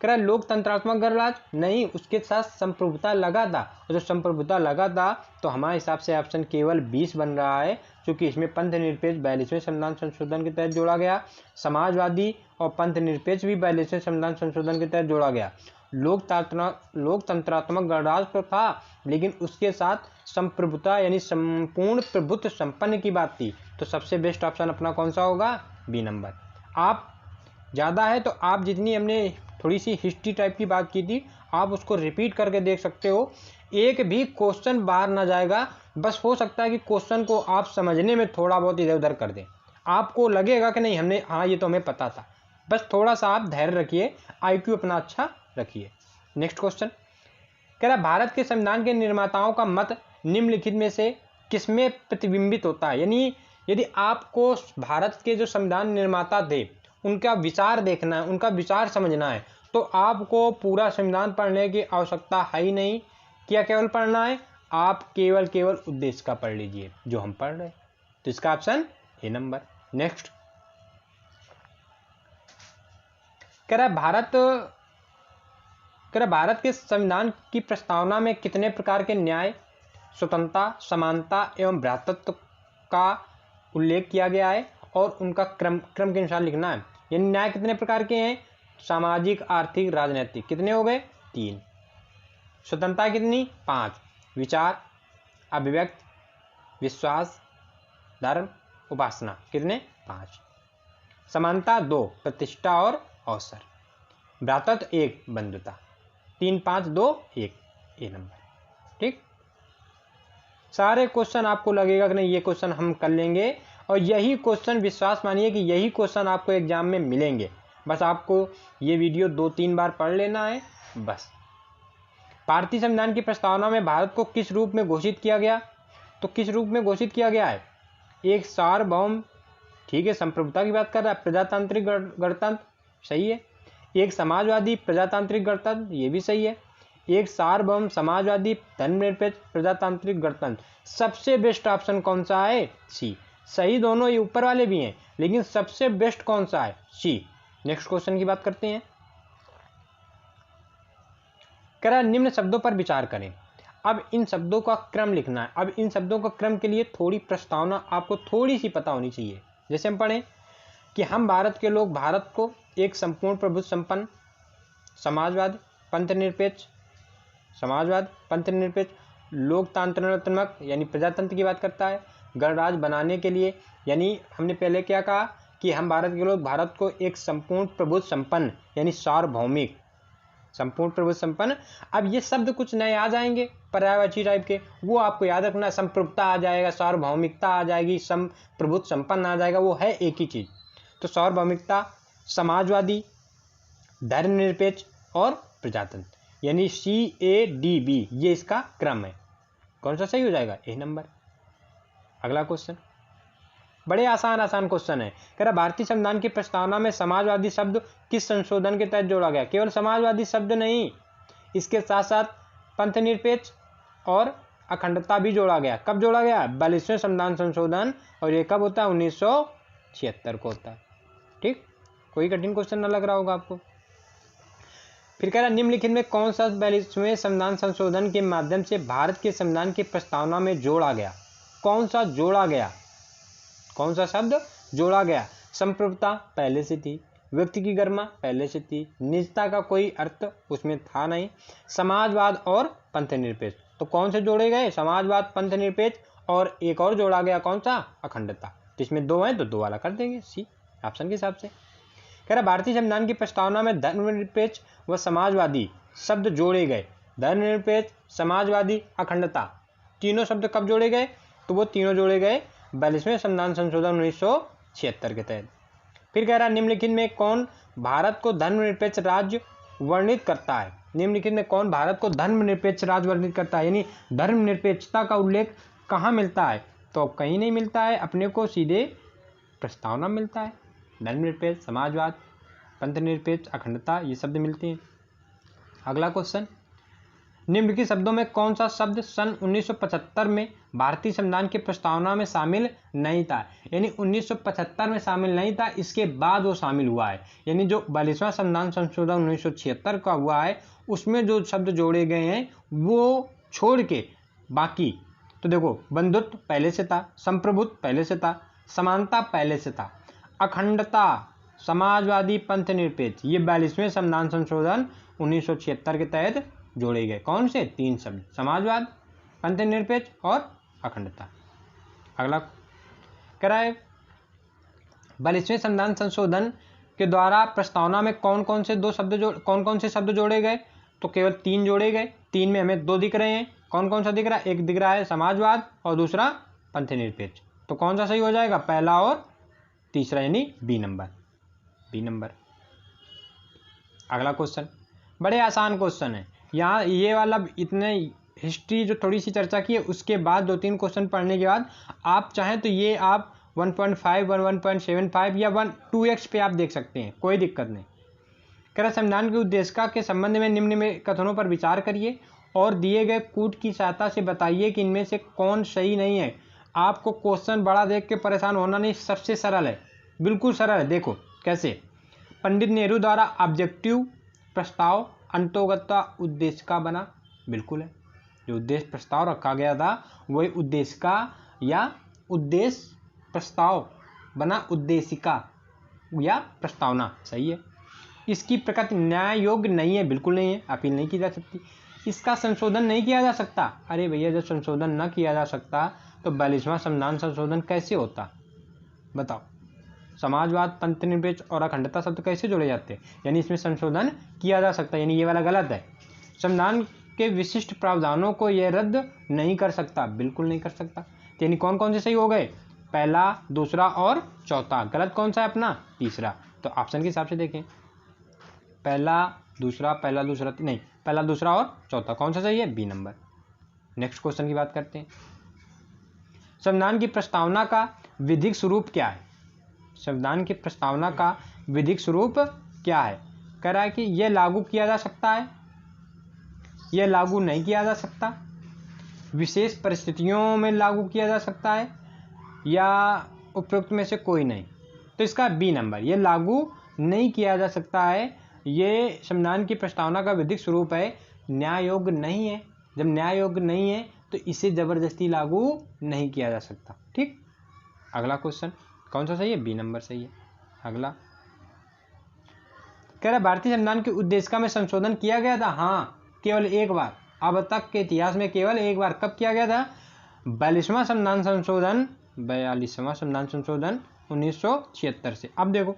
कह रहा है लोकतंत्रात्मक गणराज नहीं, उसके साथ संप्रभुता लगा था, और जो संप्रभुता लगा था तो हमारे हिसाब से ऑप्शन केवल 20 बन रहा है, क्योंकि इसमें पंथ निरपेक्ष 42वें संविधान संशोधन के तहत जोड़ा गया, समाजवादी और पंथ निरपेक्ष भी 42वें संविधान संशोधन के तहत जोड़ा गया। लोकतंत्रात्मक गणराज तो था लेकिन उसके साथ संप्रभुता यानी संपूर्ण प्रभुत्व संपन्न की बात थी, तो सबसे बेस्ट ऑप्शन अपना कौन सा होगा, बी नंबर। आप ज़्यादा है तो आप जितनी हमने थोड़ी सी हिस्ट्री टाइप की बात की थी आप उसको रिपीट करके देख सकते हो, एक भी क्वेश्चन बाहर ना जाएगा, बस हो सकता है कि क्वेश्चन को आप समझने में थोड़ा बहुत इधर उधर कर दें, आपको लगेगा कि नहीं हमने हाँ ये तो हमें पता था, बस थोड़ा सा आप धैर्य रखिए, IQ अपना अच्छा रखिए। नेक्स्ट क्वेश्चन कह रहा भारत के संविधान के निर्माताओं का मत निम्नलिखित में से किसमें प्रतिबिंबित होता है, यानी यदि आपको भारत के जो संविधान निर्माता थे उनका विचार देखना है, उनका विचार समझना है, तो आपको पूरा संविधान पढ़ने की आवश्यकता है ही नहीं, क्या केवल पढ़ना है, आप केवल उद्देश्य का पढ़ लीजिए जो हम पढ़ रहे हैं, तो इसका ऑप्शन ए नंबर। नेक्स्ट कह रहा भारत के संविधान की प्रस्तावना में कितने प्रकार के न्याय, स्वतंत्रता, समानता एवं भ्रातृत्व का उल्लेख किया गया है, और उनका क्रम के अनुसार लिखना है। यानी न्याय कितने प्रकार के हैं, सामाजिक, आर्थिक, राजनीतिक, कितने हो गए, 3। स्वतंत्रता कितनी, 5। विचार, अभिव्यक्ति, विश्वास, धर्म, उपासना, कितने, 5। समानता 2, प्रतिष्ठा और अवसर। भ्रातृत्व 1, बंधुता। 3, 5, 2, 1, ए नंबर। ठीक, सारे क्वेश्चन आपको लगेगा कि नहीं ये क्वेश्चन हम कर लेंगे, और यही क्वेश्चन विश्वास मानिए कि यही क्वेश्चन आपको एग्जाम में मिलेंगे, बस आपको ये वीडियो 2-3 बार पढ़ लेना है बस। भारतीय संविधान की प्रस्तावना में भारत को किस रूप में घोषित किया गया, तो किस रूप में घोषित किया गया है, एक सार्वभौम, ठीक है, संप्रभुता की बात कर रहा है, प्रजातांत्रिक गणतंत्र, सही है, एक समाजवादी प्रजातांत्रिक गणतंत्र, ये भी सही है, एक सार्वभौम समाजवादी धर्मनिरपेक्ष प्रजातांत्रिक गणतंत्र। सबसे बेस्ट ऑप्शन कौन सा है, सी। सही दोनों ये ऊपर वाले भी हैं, लेकिन सबसे बेस्ट कौन सा है, सी। नेक्स्ट क्वेश्चन की बात करते हैं। कह रहा है निम्न शब्दों पर विचार करें, अब इन शब्दों का क्रम लिखना है। अब इन शब्दों का क्रम के लिए थोड़ी प्रस्तावना आपको थोड़ी सी पता होनी चाहिए। जैसे हम पढ़ें कि हम भारत के लोग भारत को एक संपूर्ण प्रभुत्व संपन्न समाजवाद पंथ निरपेक्ष, समाजवाद पंथ निरपेक्ष लोकतांत्रात्मक यानी प्रजातंत्र की बात करता है, गणराज बनाने के लिए, यानी हमने पहले क्या कहा कि हम भारत के लोग भारत को एक संपूर्ण प्रभुत्व संपन्न यानी सार्वभौमिक, संपूर्ण प्रभुत्व संपन्न। अब ये शब्द कुछ नए आ जाएंगे पर्यायवाची टाइप के, वो आपको याद रखना, संप्रभुता आ जाएगा, सार्वभौमिकता आ जाएगी, प्रभुत्व संपन्न आ जाएगा, वो है एक ही चीज। तो सार्वभौमिकता, समाजवादी, धर्मनिरपेक्ष और प्रजातंत्र, यानी CADB, ये इसका क्रम है। कौन सा सही हो जाएगा, ए नंबर। अगला क्वेश्चन बड़े आसान आसान क्वेश्चन है। कह रहा भारतीय संविधान की प्रस्तावना में समाजवादी शब्द किस संशोधन के तहत जोड़ा गया? केवल समाजवादी शब्द नहीं, इसके साथ साथ पंथनिरपेक्ष और अखंडता भी जोड़ा गया। कब जोड़ा गया? 42वें संविधान संशोधन, और ये कब होता है? 1976 को होता है। ठीक, कोई कठिन क्वेश्चन ना लग रहा होगा आपको। फिर कह रहा निम्नलिखित में कौन सा 42वें संविधान संशोधन के माध्यम से भारत के संविधान की प्रस्तावना में जोड़ा गया? कौन सा जोड़ा गया? कौन सा शब्द जोड़ा गया? संप्रभुता पहले से थी, व्यक्ति की गरिमा पहले से थी, निजता का कोई अर्थ उसमें था नहीं, समाजवाद और पंथनिरपेक्ष। तो कौन से जोड़े गए? समाजवाद, पंथनिरपेक्ष, और एक और जोड़ा गया, कौन सा? अखंडता। जिसमें 2 हैं तो 2 वाला कर देंगे, सी ऑप्शन के हिसाब से। कह रहा भारतीय संविधान की प्रस्तावना में धर्मनिरपेक्ष व समाजवादी शब्द जोड़े गए। धर्मनिरपेक्ष, समाजवादी, अखंडता, तीनों शब्द कब जोड़े गए? तो वो तीनों जोड़े गए 42वें संविधान संशोधन 1976 के तहत। फिर कह रहा निम्नलिखित में कौन भारत को धर्मनिरपेक्ष राज्य वर्णित करता है? निम्नलिखित में कौन भारत को धर्मनिरपेक्ष राज्य वर्णित करता है? यानी धर्मनिरपेक्षता का उल्लेख कहाँ मिलता है? तो कहीं नहीं मिलता है, अपने को सीधे प्रस्तावना मिलता है। धर्मनिरपेक्ष, समाजवाद, पंथनिरपेक्ष, अखंडता, ये शब्द मिलते हैं। अगला क्वेश्चन, निम्नलिखित शब्दों में कौन सा शब्द सन 1975 में भारतीय संविधान की प्रस्तावना में शामिल नहीं था? यानी 1975 में शामिल नहीं था, इसके बाद वो शामिल हुआ है। यानी जो 42वां संविधान संशोधन 1976 का हुआ है, उसमें जो शब्द जोड़े गए हैं वो छोड़ के बाकी, तो देखो, बंधुत्व पहले से था, संप्रभुत्व पहले से था, समानता पहले से था, अखंडता, समाजवादी, पंथनिरपेक्ष, ये 42वें संविधान संशोधन 1976 के तहत जोड़े गए। कौन से? 3 शब्द, समाजवाद, पंथनिरपेक्ष और अखंडता। अगला कह रहा है 42वें संविधान संशोधन के द्वारा प्रस्तावना में कौन कौन से शब्द जोड़े गए? तो केवल 3 जोड़े गए। 3 में हमें 2 दिख रहे हैं। कौन कौन सा दिख रहा है? एक दिख रहा है समाजवाद और दूसरा पंथनिरपेक्ष। तो कौन सा सही हो जाएगा? पहला और तीसरा, यानी बी नंबर। अगला क्वेश्चन बड़े आसान क्वेश्चन है। यहाँ ये वाला इतने हिस्ट्री जो थोड़ी सी चर्चा की है, उसके बाद 2-3 क्वेश्चन पढ़ने के बाद आप चाहें तो ये आप 1.5, 1.75 या 2x पे आप देख सकते हैं, कोई दिक्कत नहीं। कह रहा संविधान की उद्देशिका के संबंध में निम्न में कथनों पर विचार करिए और दिए गए कूट की सहायता से बताइए कि इनमें से कौन सही नहीं है। आपको क्वेश्चन बड़ा देख के परेशान होना नहीं, सबसे सरल है, बिल्कुल सरल है। देखो कैसे, पंडित नेहरू द्वारा ऑब्जेक्टिव प्रस्ताव अंतोगत्वा उद्देशिका बना, बिल्कुल है। जो उद्देश्य प्रस्ताव रखा गया था वही उद्देशिका या उद्देश्य प्रस्ताव बना उद्देशिका या प्रस्तावना, सही है। इसकी प्रकृति न्याय योग्य नहीं है, बिल्कुल नहीं है, अपील नहीं की जा सकती। इसका संशोधन नहीं किया जा सकता। अरे भैया, जब संशोधन न किया जा सकता तो 42वां संविधान संशोधन कैसे होता? बताओ। समाजवाद, पंथनिरपेक्ष और अखंडता शब्द कैसे जोड़े जाते हैं? यानी इसमें संशोधन किया जा सकता है, यानी ये वाला गलत है। संविधान के विशिष्ट प्रावधानों को यह रद्द नहीं कर सकता, बिल्कुल नहीं कर सकता। यानी कौन कौन से सही हो गए? पहला, दूसरा और चौथा। गलत कौन सा है अपना? तीसरा। तो ऑप्शन के हिसाब से देखें, पहला दूसरा नहीं, पहला दूसरा और चौथा, कौन सा सही है? B number. नेक्स्ट क्वेश्चन की बात करते हैं। संविधान की प्रस्तावना का विधिक स्वरूप क्या है? संविधान की प्रस्तावना का विधिक स्वरूप क्या है? कह रहा है कि यह लागू किया जा सकता है, यह लागू नहीं किया जा सकता, विशेष परिस्थितियों में लागू किया जा सकता है, या उपयुक्त में से कोई नहीं। तो इसका बी नंबर, यह लागू नहीं किया जा सकता है। ये संविधान की प्रस्तावना का विधिक स्वरूप है, न्याय योग्य नहीं है। जब न्याय योग्य नहीं है तो इसे जबरदस्ती लागू नहीं किया जा सकता। ठीक, अगला क्वेश्चन कौन सा सही है? बी नंबर सही है। अगला कह रहा भारतीय संविधान की उद्देशिका में संशोधन किया गया था। हाँ, केवल एक बार, अब तक के इतिहास में केवल एक बार। कब किया गया था? 42वां संविधान संशोधन 1976 से। अब देखो,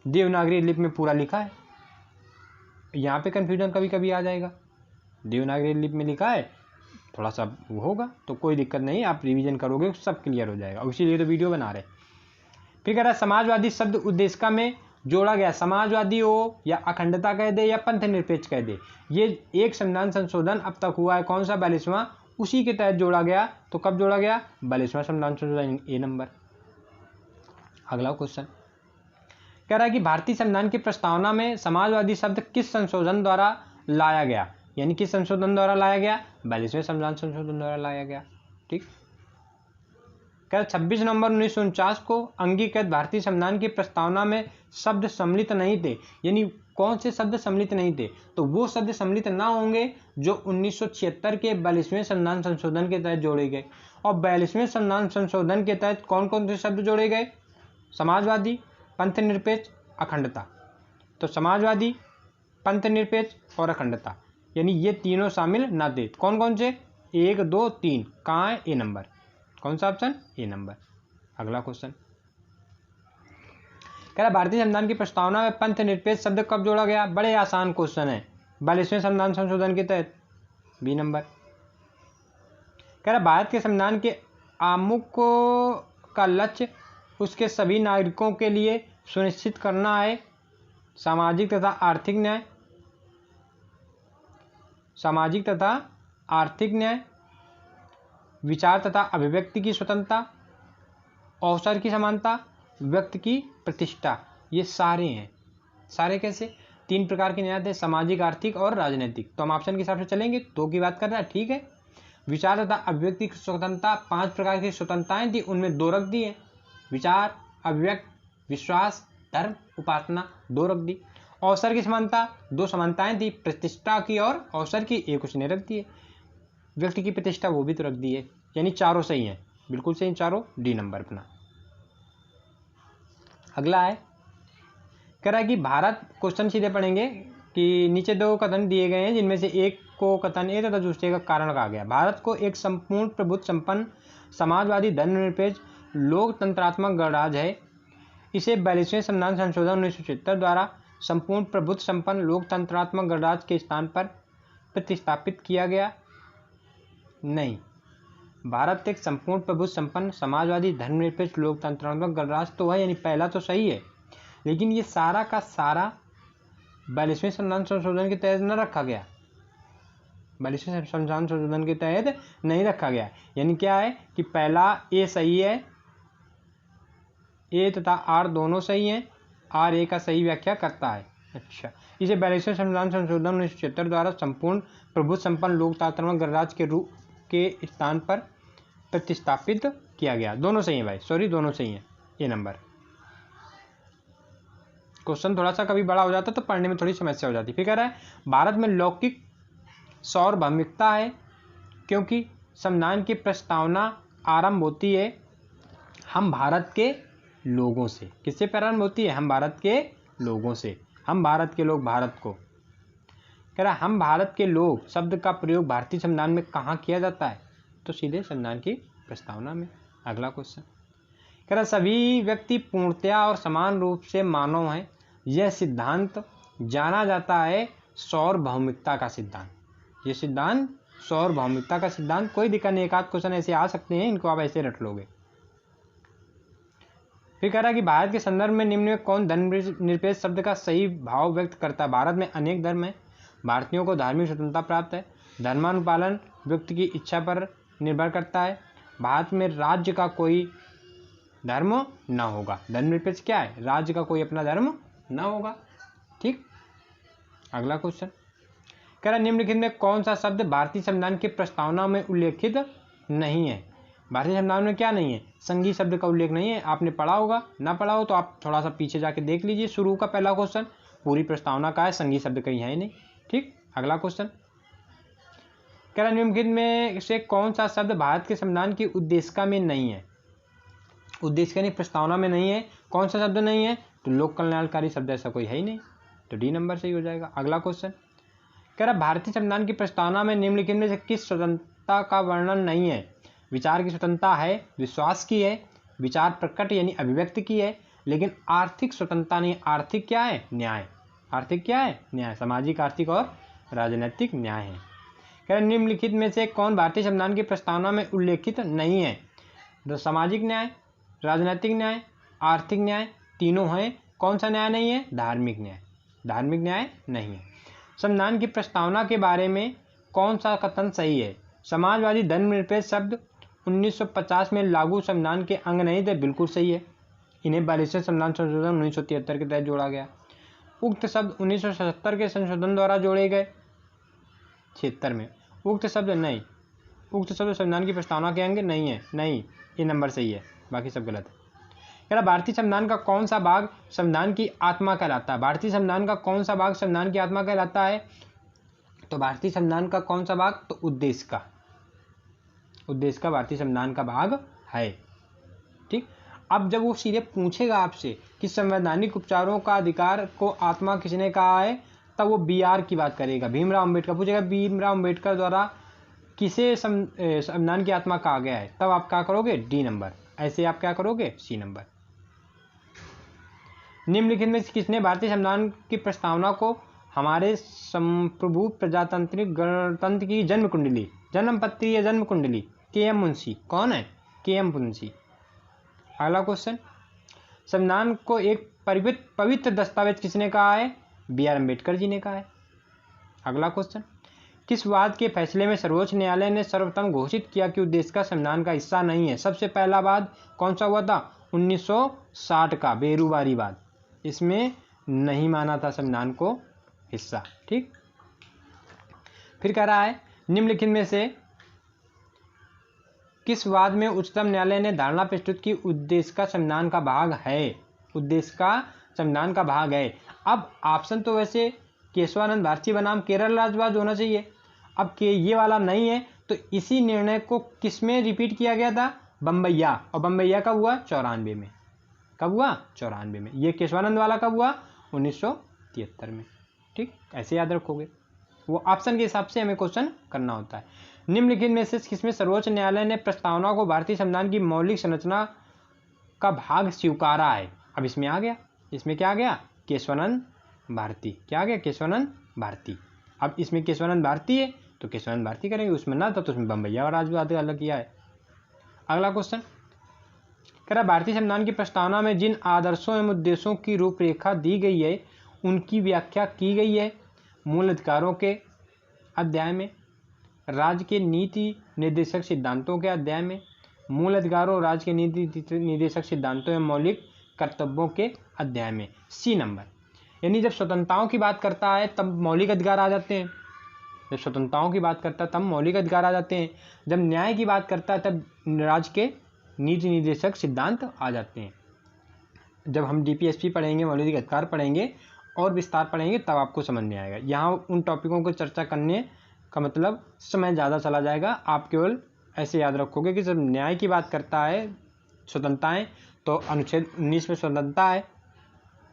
देवनागरी लिपि में पूरा लिखा है, यहाँ पे कंफ्यूजन कभी कभी आ जाएगा। देवनागरी लिपि में लिखा है, थोड़ा सा वो होगा, तो कोई दिक्कत नहीं, आप रिवीजन करोगे सब क्लियर हो जाएगा, इसीलिए तो वीडियो बना रहे। फिर कह रहा है समाजवादी शब्द उद्देशिका में जोड़ा गया, समाजवादी हो या अखंडता कह दे या पंथनिरपेक्ष कह दे, ये एक संविधान संशोधन अब तक हुआ है, कौन सा? 42वां, उसी के तहत जोड़ा गया। तो कब जोड़ा गया? 42वां संविधान संशोधन, ए नंबर। अगला क्वेश्चन कह रहा है कि भारतीय संविधान की प्रस्तावना में समाजवादी शब्द किस संशोधन द्वारा लाया गया, यानी किस संशोधन द्वारा लाया गया, 42वें संविधान संशोधन द्वारा लाया गया। ठीक, कह रहा 26 नवंबर 1949 को अंगीकृत भारतीय संविधान की प्रस्तावना में शब्द सम्मिलित नहीं थे, यानी कौन से शब्द सम्मिलित नहीं थे, तो वो शब्द सम्मिलित ना होंगे जो 1976 के 42वें संविधान संशोधन के तहत जोड़े गए। और 42वें संविधान संशोधन के तहत कौन कौन से शब्द जोड़े गए, समाजवादी, पंथनिरपेक्ष, अखंडता। तो समाजवादी, पंथनिरपेक्ष और अखंडता, यानी ये तीनों शामिल ना थे। कौन कौन से, 1 2 3, कहाँ है, ए नंबर, कौन सा ऑप्शन, ए नंबर। अगला क्वेश्चन कह रहा भारतीय संविधान की प्रस्तावना में पंथ निरपेक्ष शब्द कब जोड़ा गया, बड़े आसान क्वेश्चन है, 42वें संविधान संशोधन के तहत, बी नंबर। कह रहा भारत के संविधान के आमुख का लक्ष्य उसके सभी नागरिकों के लिए सुनिश्चित करना है सामाजिक तथा आर्थिक न्याय, सामाजिक तथा आर्थिक न्याय, विचार तथा अभिव्यक्ति की स्वतंत्रता, अवसर की समानता, व्यक्ति की प्रतिष्ठा। ये सारे हैं। सारे कैसे, 3 प्रकार के न्याय थे, सामाजिक, आर्थिक और राजनीतिक। तो हम ऑप्शन के हिसाब से चलेंगे, 2 की बात कर रहा है, ठीक है। विचार तथा अभिव्यक्ति की स्वतंत्रता, 5 प्रकार की स्वतंत्रताएं थी, उनमें 2 रख दी है, विचार, अभिव्यक्त, विश्वास, धर्म, उपासना, 2 रख दी। अवसर की समानता, 2 समानताएं थी, प्रतिष्ठा की और अवसर की, एक उसने रख दी है। व्यक्ति की प्रतिष्ठा, वो भी तो रख दी है, यानी चारों सही हैं, बिल्कुल सही चारों, डी नंबर अपना। अगला है, कह रहा है कि भारत, क्वेश्चन सीधे पढ़ेंगे कि नीचे 2 कथन दिए गए हैं जिनमें से एक को कथन ए तथा दूसरे का कारण कहा गया। भारत को एक संपूर्ण प्रभुत्व संपन्न समाजवादी धर्मनिरपेक्ष लोकतंत्रात्मक गणराज्य है। इसे 42वें संविधान संशोधन 1976 द्वारा संपूर्ण प्रभुत्व संपन्न लोकतंत्रात्मक गणराज्य के स्थान पर प्रतिस्थापित किया गया नहीं। भारत एक संपूर्ण प्रभुत्व संपन्न समाजवादी धर्मनिरपेक्ष लोकतंत्रात्मक गणराज्य तो है, यानी पहला तो सही है, लेकिन ये सारा का सारा 42वें संविधान संशोधन के तहत न रखा गया, 42वें संविधान संशोधन के तहत नहीं रखा गया। यानी क्या है कि पहला ए सही है, ए तथा आर दोनों सही हैं, आर ए का सही व्याख्या करता है। अच्छा, इसे 42वें संविधान संशोधन 1976 द्वारा संपूर्ण प्रभुत्व संपन्न लोकतंत्रात्मक गणराज्य के रूप के स्थान पर प्रतिस्थापित किया गया। दोनों सही है भाई, सॉरी दोनों सही है, ए नंबर। क्वेश्चन थोड़ा सा कभी बड़ा हो जाता तो पढ़ने में थोड़ी समस्या हो जाती। फिर कह रहा है भारत में लौकिक सार्वभौमिकता है क्योंकि संविधान की प्रस्तावना आरंभ होती है हम भारत के लोगों से। किससे प्रारंभ होती है, हम भारत के लोगों से, हम भारत के लोग भारत को। कह रहा हम भारत के लोग शब्द का प्रयोग भारतीय संविधान में कहाँ किया जाता है, तो सीधे संविधान की प्रस्तावना में। अगला क्वेश्चन कह रहा सभी व्यक्ति पूर्णतया और समान रूप से मानव हैं, यह सिद्धांत जाना जाता है सार्वभौमिकता का सिद्धांत। ये सिद्धांत सार्वभौमिकता का सिद्धांत, कोई दिक्कत नहीं, एक आध क्वेश्चन ऐसे आ सकते हैं, इनको आप ऐसे रट लोगे। फिर कह रहा है कि भारत के संदर्भ में निम्न में कौन धर्मनिरपेक्ष शब्द का सही भाव व्यक्त करता है। भारत में अनेक धर्म है, भारतीयों को धार्मिक स्वतंत्रता प्राप्त है, धर्मानुपालन व्यक्ति की इच्छा पर निर्भर करता है, भारत में राज्य का कोई धर्म न होगा। धर्मनिरपेक्ष क्या है, राज्य का कोई अपना धर्म न होगा। ठीक, अगला क्वेश्चन कह रहा निम्नलिखित में कौन सा शब्द भारतीय संविधान की प्रस्तावना में उल्लेखित नहीं है। भारतीय संविधान में क्या नहीं है, संघीय शब्द का उल्लेख नहीं है। आपने पढ़ा होगा, ना पढ़ा हो तो आप थोड़ा सा पीछे जाके देख लीजिए, शुरू का पहला क्वेश्चन, पूरी प्रस्तावना का है, संघीय शब्द कहीं है ही नहीं। ठीक, अगला क्वेश्चन कह रहा निम्नलिखित में से कौन सा शब्द भारत के संविधान की उद्देशिका में नहीं है। उद्देशिका नहीं, प्रस्तावना में नहीं है, कौन सा शब्द नहीं है, तो लोक कल्याणकारी शब्द ऐसा कोई है ही नहीं, तो डी नंबर सही हो जाएगा। अगला क्वेश्चन कह रहा भारतीय संविधान की प्रस्तावना में निम्नलिखित में से किस स्वतंत्रता का वर्णन नहीं है। विचार की स्वतंत्रता है, विश्वास की है, विचार प्रकट यानी अभिव्यक्ति की है, लेकिन आर्थिक स्वतंत्रता नहीं। आर्थिक क्या है, न्याय। आर्थिक क्या है, न्याय। सामाजिक, आर्थिक और राजनीतिक न्याय है। कह रहे निम्नलिखित में से कौन भारतीय संविधान की प्रस्तावना में उल्लेखित नहीं है। तो सामाजिक न्याय, राजनीतिक न्याय, आर्थिक न्याय, तीनों हैं। कौन सा न्याय नहीं है, धार्मिक न्याय। धार्मिक न्याय नहीं है। संविधान की प्रस्तावना के बारे में कौन सा कथन सही है। समाजवादी धर्मनिरपेक्ष शब्द 1950 में लागू संविधान के अंग नहीं थे, बिल्कुल सही है। इन्हें 42वें संविधान संशोधन 1973 के तहत जोड़ा गया। उक्त शब्द 1977 के संशोधन द्वारा जोड़े गए। 76 में उक्त शब्द संविधान की प्रस्तावना के अंग नहीं है। नहीं, ये नंबर सही है, बाकी सब गलत है। कह रहा भारतीय संविधान का कौन सा भाग संविधान की आत्मा कहलाता है? भारतीय संविधान का कौन सा भाग संविधान की आत्मा कहलाता है? तो भारतीय संविधान का कौन सा भाग? तो उद्देश्य का भारतीय संविधान का भाग है। ठीक, अब जब वो सीधे पूछेगा आपसे कि संवैधानिक उपचारों का अधिकार को आत्मा किसने कहा है, तब वो BR की बात करेगा। भीमराव अम्बेडकर पूछेगा भीमराव अम्बेडकर द्वारा किसे संविधान की आत्मा कहा गया है, तब आप क्या करोगे? D number. ऐसे आप क्या करोगे? C number. निम्नलिखित में किसने भारतीय संविधान की प्रस्तावना को हमारे संप्रभु प्रजातांत्रिक गणतंत्र की जन्म कुंडली, जन्मपत्री या जन्म कुंडली? KM मुंशी। कौन है? KM मुंशी। अगला क्वेश्चन, संविधान को एक पवित्र दस्तावेज किसने कहा है? BR अम्बेडकर जी ने कहा है। अगला क्वेश्चन, किस वाद के फैसले में सर्वोच्च न्यायालय ने सर्वप्रथम घोषित किया कि उद्देश्य का संविधान का हिस्सा नहीं है? सबसे पहला वाद कौन सा हुआ था? 1960 का बेरूबारी वाद। इसमें नहीं माना था संविधान को हिस्सा। ठीक, फिर कह रहा है निम्नलिखित में से किस वाद में उच्चतम न्यायालय ने धारणा प्रस्तुत की उद्देश्य का संविधान का भाग है? उद्देश्य का संविधान का भाग है। अब ऑप्शन तो वैसे केशवानंद भारती बनाम केरल राज्यवाद होना चाहिए। अब के ये वाला नहीं है, तो इसी निर्णय को किस में रिपीट किया गया था? बम्बैया। और बम्बैया कब हुआ? 94 में। कब हुआ? 94 में। ये केशवानंद वाला कब हुआ? 1973 में। ठीक, ऐसे याद रखोगे, वो ऑप्शन के हिसाब से हमें क्वेश्चन करना होता है। निम्नलिखित में से किसमें सर्वोच्च न्यायालय ने प्रस्तावना को भारतीय संविधान की मौलिक संरचना का भाग स्वीकारा है? अब इसमें आ गया, इसमें क्या आ गया? केशवानंद भारती। क्या आ गया? केशवानंद भारती। अब इसमें केशवानंद भारती है तो केशवानंद भारती करेंगे, उसमें ना तो उसमें बम्बैया और राज्यवाद अलग किया है। अगला क्वेश्चन कह रहा भारतीय संविधान की प्रस्तावना में जिन आदर्शों एवं उद्देश्यों की रूपरेखा दी गई है उनकी व्याख्या की गई है मूल अधिकारों के अध्याय में, राज्य के नीति निर्देशक सिद्धांतों के अध्याय में, मूल अधिकारों और राज्य के नीति निर्देशक सिद्धांतों एवं मौलिक कर्तव्यों के अध्याय में। C number. यानी जब स्वतंत्रताओं की बात करता है तब मौलिक अधिकार आ जाते हैं, जब स्वतंत्रताओं की बात करता है तब मौलिक अधिकार आ जाते हैं, जब न्याय की बात करता है तब राज्य के नीति निर्देशक सिद्धांत आ जाते हैं। जब हम DPSP पढ़ेंगे, मौलिक अधिकार पढ़ेंगे और विस्तार पढ़ेंगे तब आपको समझ में आएगा। यहाँ उन टॉपिकों को चर्चा करने का मतलब समय ज़्यादा चला जाएगा। आप केवल ऐसे याद रखोगे कि जब न्याय की बात करता है स्वतंत्रताएँ तो अनुच्छेद 19 में स्वतंत्रता है,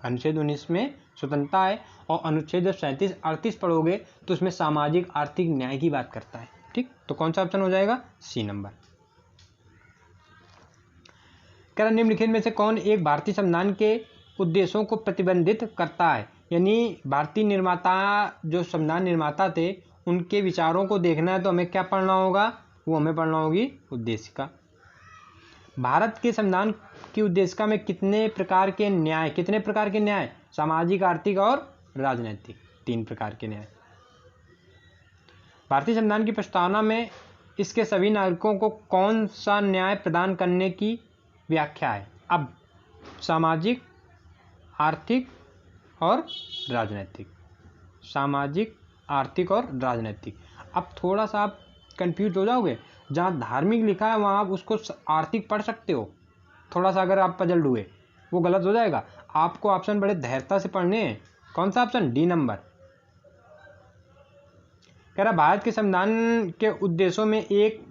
अनुच्छेद 19 में स्वतंत्रता है, और अनुच्छेद जब 37-38 पढ़ोगे तो उसमें सामाजिक आर्थिक न्याय की बात करता है। ठीक, तो कौन सा ऑप्शन हो जाएगा? C number. कह रहा निम्नलिखित में से कौन एक भारतीय संविधान के उद्देश्यों को प्रतिबंधित करता है? यानी भारतीय निर्माता, जो संविधान निर्माता थे, उनके विचारों को देखना है तो हमें क्या पढ़ना होगा? वो हमें पढ़ना होगी उद्देश्य का। भारत के संविधान की उद्देशिका में कितने प्रकार के न्याय? सामाजिक, आर्थिक और राजनीतिक, 3 प्रकार के न्याय। भारतीय संविधान की प्रस्तावना में इसके सभी नागरिकों को कौन सा न्याय प्रदान करने की व्याख्या है? अब सामाजिक, आर्थिक और राजनीतिक, सामाजिक, आर्थिक और राजनीतिक। अब थोड़ा सा आप कंफ्यूज हो जाओगे, जहाँ धार्मिक लिखा है वहाँ आप उसको आर्थिक पढ़ सकते हो। थोड़ा सा अगर आप पजल हुए वो गलत हो जाएगा। आपको ऑप्शन बड़े धैर्यता से पढ़ने हैं। कौन सा ऑप्शन? D number. कह रहा भारत के संविधान के उद्देश्यों में एक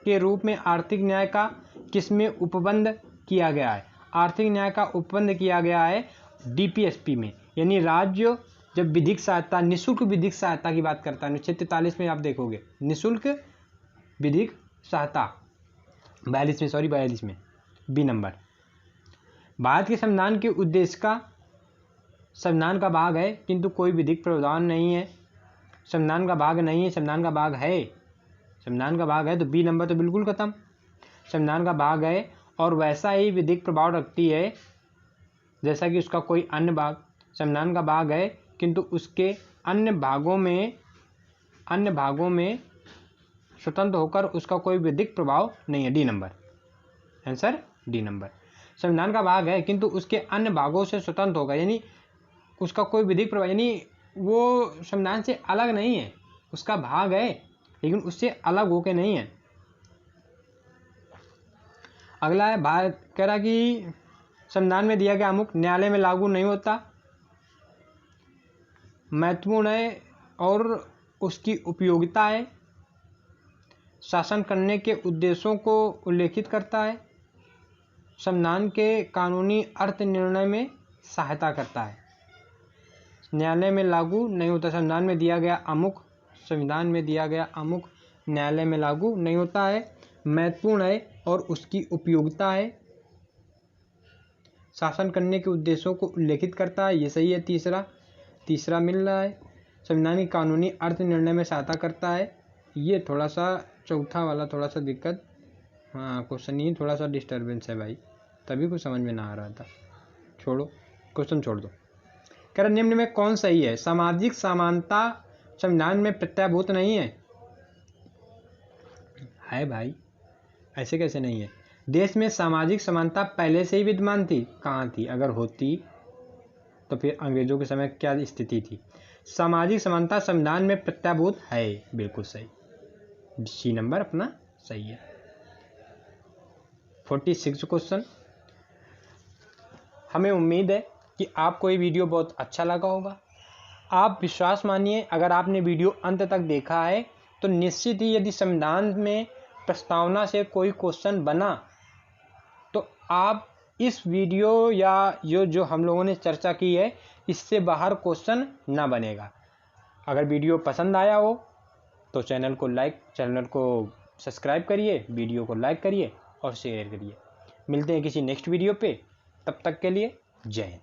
के रूप में आर्थिक न्याय का किसमें उपबंध किया गया है? आर्थिक न्याय का उपबंध किया गया है DPSP में। यानी राज्य जब विधिक सहायता, निःशुल्क विधिक सहायता की बात करता है, अनुच्छेद 43 में आप देखोगे निःशुल्क विधिक सहायता, 42 में B नंबर। भारत के संविधान के उद्देश्य का संविधान का भाग है किंतु कोई विधिक प्रावधान नहीं है। संविधान का भाग नहीं है, संविधान का भाग है। संविधान का भाग है तो B नंबर तो बिल्कुल खत्म। संविधान का भाग है और वैसा ही विधिक प्रभाव रखती है जैसा कि उसका कोई अन्य भाग। संविधान का भाग है किंतु उसके अन्य भागों में स्वतंत्र होकर उसका कोई विधिक प्रभाव नहीं है। D number, answer D number. संविधान का भाग है किंतु उसके अन्य भागों से स्वतंत्र होगा, यानी उसका कोई विधिक प्रभाव, यानी वो संविधान से अलग नहीं है, उसका भाग है लेकिन उससे अलग होके नहीं है। अगला है भाग, कह रहा कि संविधान में दिया गया अमुक न्यायालय में लागू नहीं होता, महत्वपूर्ण है और उसकी उपयोगिता है, शासन करने के उद्देश्यों को उल्लेखित करता है, संविधान के कानूनी अर्थ निर्णय में सहायता करता है। न्यायालय में लागू नहीं होता, संविधान में दिया गया अमुक, संविधान में दिया गया अमुक न्यायालय में लागू नहीं होता है, महत्वपूर्ण है और उसकी उपयोगिता है, शासन करने के उद्देश्यों को उल्लेखित करता है, ये सही है। तीसरा मिल रहा है, संविधान की कानूनी अर्थ निर्णय में सहायता करता है, ये थोड़ा सा चौथा वाला थोड़ा सा दिक्कत, हाँ क्वेश्चन ही थोड़ा सा डिस्टर्बेंस है भाई, तभी कुछ समझ में ना आ रहा था, छोड़ो क्वेश्चन छोड़ दो। कह रहा निम्न में कौन सही है? सामाजिक समानता संविधान में प्रत्याभूत नहीं है। है भाई, ऐसे कैसे नहीं है? देश में सामाजिक समानता पहले से ही विद्यमान थी। कहाँ थी? अगर होती तो फिर अंग्रेजों के समय क्या स्थिति थी? सामाजिक समानता संविधान में प्रत्याभूत है, बिल्कुल सही, सी नंबर अपना सही है। 46 क्वेश्चन। हमें उम्मीद है कि आपको ये वीडियो बहुत अच्छा लगा होगा। आप विश्वास मानिए, अगर आपने वीडियो अंत तक देखा है तो निश्चित ही यदि संविधान में प्रस्तावना से कोई क्वेश्चन बना तो आप इस वीडियो या जो हम लोगों ने चर्चा की है इससे बाहर क्वेश्चन ना बनेगा। अगर वीडियो पसंद आया हो तो चैनल को सब्सक्राइब करिए, वीडियो को लाइक करिए और शेयर करिए। मिलते हैं किसी नेक्स्ट वीडियो पे, तब तक के लिए जय हिंद।